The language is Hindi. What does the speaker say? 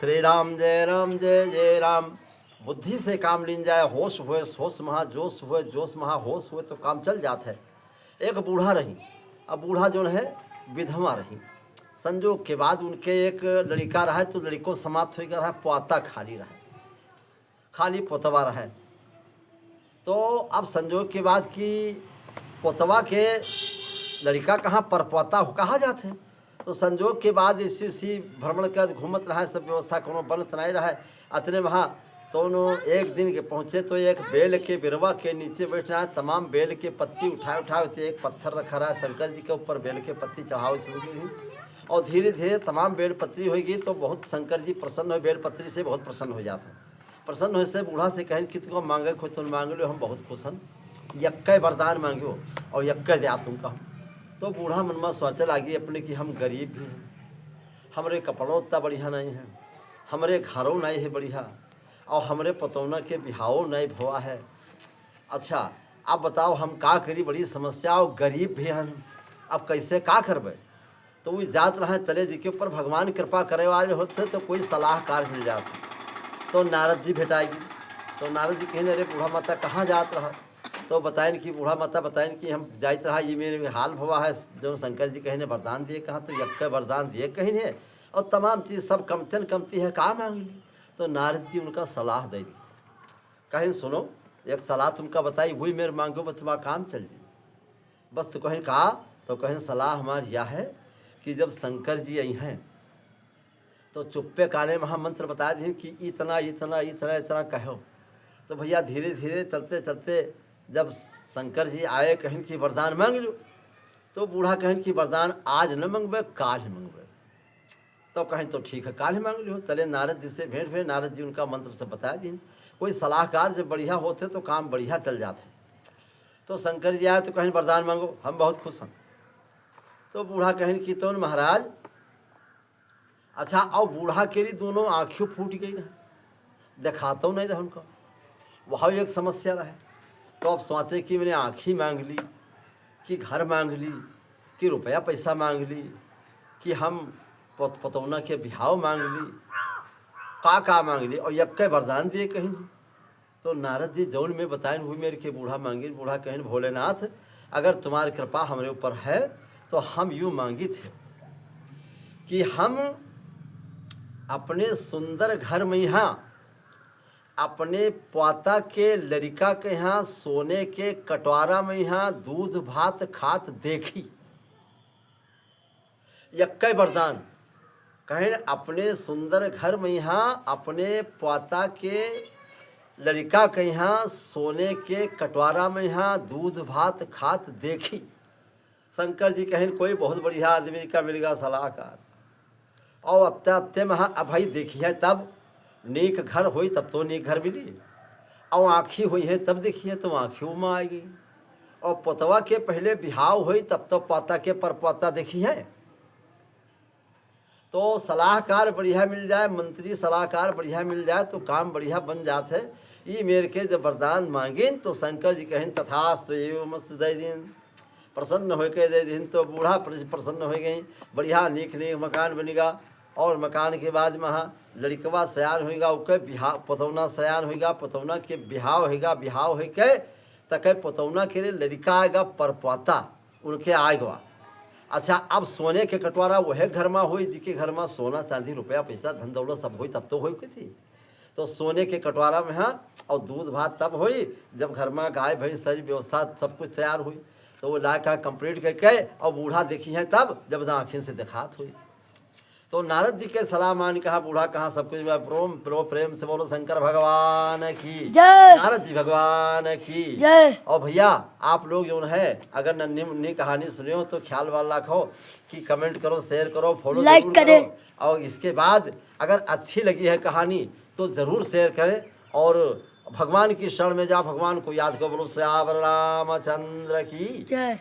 श्री राम जय जय राम। बुद्धि से काम लीन जाए, होश हुए होश महा जोश हुए, जोश महा होश हुए तो काम चल जात है। एक बूढ़ा रही, अब बूढ़ा जो है विधवा रही। संजोग के बाद उनके एक लड़का रहा, तो लड़को समाप्त हो गया रहा, पोता खाली रहा, खाली पोतवा रहा। तो अब संजोग के बाद कि पोतवा के लड़का कहाँ पर पोता कहा जाते हैं। तो संजोग के बाद इसी भ्रमण कर घूमत रहा, सब व्यवस्था कोनो बनत नहीं रहा। अतने वहाँ तो एक दिन के पहुँचे तो एक बेल के बिरवा के नीचे बैठ रहा है, तमाम बेल के पत्ती उठाए तो एक पत्थर रखा रहा है, शंकर जी के ऊपर बेल के पत्ती चढ़ावे शुरू की। और धीरे धीरे तमाम बेल पत्री होगी तो बहुत शंकर जी प्रसन्न हो, बेल पत्री से बहुत प्रसन्न हो जाते हैं। प्रसन्न हो से बूढ़ा से कहें कि तुमको मांगे खुद तुम मांग लो, हम बहुत खुश हैं, यक्के वरदान मांगो और यक्के दया तुमका। तो बूढ़ा मन में सोचे लगी अपने कि हम गरीब भी हैं, हमारे कपड़ों उतना बढ़िया नहीं है, हमारे घरों नहीं है बढ़िया, और हमारे पतौना के बिहाओ नहीं भवा है। अच्छा अब बताओ हम का करी, बड़ी समस्या, और गरीब भी हैं, अब कैसे का करबे। तो वो जात रहे तले जी के ऊपर भगवान कृपा करे वाले होते तो कोई सलाहकार मिल जाता। तो नारद जी भेटाएगी। तो नारद जी कहें अरे बूढ़ा माता कहाँ जात रहा। तो बताएं कि बूढ़ा माता बताएं कि हम जाइत रहा, ये मेरे हाल भवा है। जो शंकर जी कहें वरदान दिए, कहा तो यक्के वरदान दिए कहीं है, और तमाम चीज़ सब कमतन कमती है, कहाँ मांग ली। तो नारद जी उनका सलाह देगी, कहें सुनो एक सलाह तुमका बताई, वही मेरे मांगो बस तुम्हारा काम चल जी। बस तो कहें कहा, तो कहें सलाह हमारी यह है कि जब शंकर जी आई हैं तो चुप्पे काने महामंत्र बता दें कि इतना इतना इतना इतना कहो। तो भैया धीरे धीरे चलते चलते जब शंकर जी आए, कहें कि वरदान मांग लो। तो बूढ़ा कहें कि वरदान आज न मंगवे, काल ही मंगवे। तो कहें तो ठीक है काल ही मांग लो। तले नारद जी से भेंट भेंट, नारद जी उनका मंत्र से बता दें। कोई सलाहकार जब बढ़िया होते तो काम बढ़िया चल जाते। तो शंकर जी आए तो कहें वरदान मांगो, हम बहुत खुश हैं। तो बूढ़ा कहें कि तो महाराज अच्छा, और बूढ़ा के लिए दोनों आँखें फूट गई रहे, दिखाता नहीं रहा उनका, वहाँ एक समस्या रहे। तो अब सोचे कि मैंने आँखी मांग ली, कि घर मांग ली, कि रुपया पैसा मांग ली, कि हम पतौना के बिहाव मांग ली, का मांग ली, और यक्के वरदान दिए कहीं। तो नारद जी जौन में बताएं हुई मेरे के बूढ़ा मांगी। बूढ़ा कहें भोलेनाथ अगर तुम्हारी कृपा हमारे ऊपर है तो हम यूँ मांगी थे कि हम अपने सुंदर घर में यहाँ अपने पोता के लड़का के यहाँ सोने के कटोरा में यहाँ दूध भात खात देखी। यक्के वरदान कहें अपने सुंदर घर में यहाँ अपने पोता के लड़का के यहाँ सोने के कटोरा में यहाँ दूध भात खात देखी। शंकर जी कहें कोई बहुत बढ़िया आदमी का मिलेगा सलाहकार, और अत्यात्य में अब भाई देखी है तब नीक घर हुई तब तो नीक घर मिली, और आँखी हुई है तब देखी है तो आँखियों में आएगी, और पोतवा के पहले बिहाव हुई तब तो पोता के पर पोता देखी है। तो सलाहकार बढ़िया मिल जाए, मंत्री सलाहकार बढ़िया मिल जाए तो काम बढ़िया बन जाते है। ये मेरे के जब वरदान मांगिन तो शंकर जी कहें तथास्तु एवं मस्त दे दिन, प्रसन्न हो के दे दिन। तो बूढ़ा प्रसन्न हो गई, बढ़िया नीक नीक मकान बनेगा, और मकान के बाद वहाँ लड़कवा सयान होगा, उके बिहाव पतौना सयान होगा, पतौना के बिहाव होगा, बिहाव हो के तक पतौना के लिए लड़का आएगा परपोता उनके आएगा। अच्छा अब सोने के कटवारा वह घर में हुई जिसके घर में सोना चांदी रुपया पैसा धन दौलत सब हुई तब तो हुई थी। तो सोने के कटवारा में हाँ, और दूध भात तब हुई जब घर में गाय भैंस सारी व्यवस्था सब कुछ तैयार हुई। तो वो ला का कंप्लीट करके और बूढ़ा देखी है तब जब आँखें से दिखात हुई। तो नारद जी के सलाह मान कहा बूढ़ा कहाँ सब कुछ प्रेम से बोलो शंकर भगवान की जय, नारद जी भगवान की जय। और भैया आप लोग जो है अगर नन्ही मुन्नी कहानी सुने हो तो ख्याल वाल रखो कि कमेंट करो, शेयर करो, फॉलो लाइक जरूर करें। करो, और इसके बाद अगर अच्छी लगी है कहानी तो ज़रूर शेयर करें, और भगवान की शरण में जाओ, भगवान को याद करो। बोलो श्यावर रामचंद्र की जय।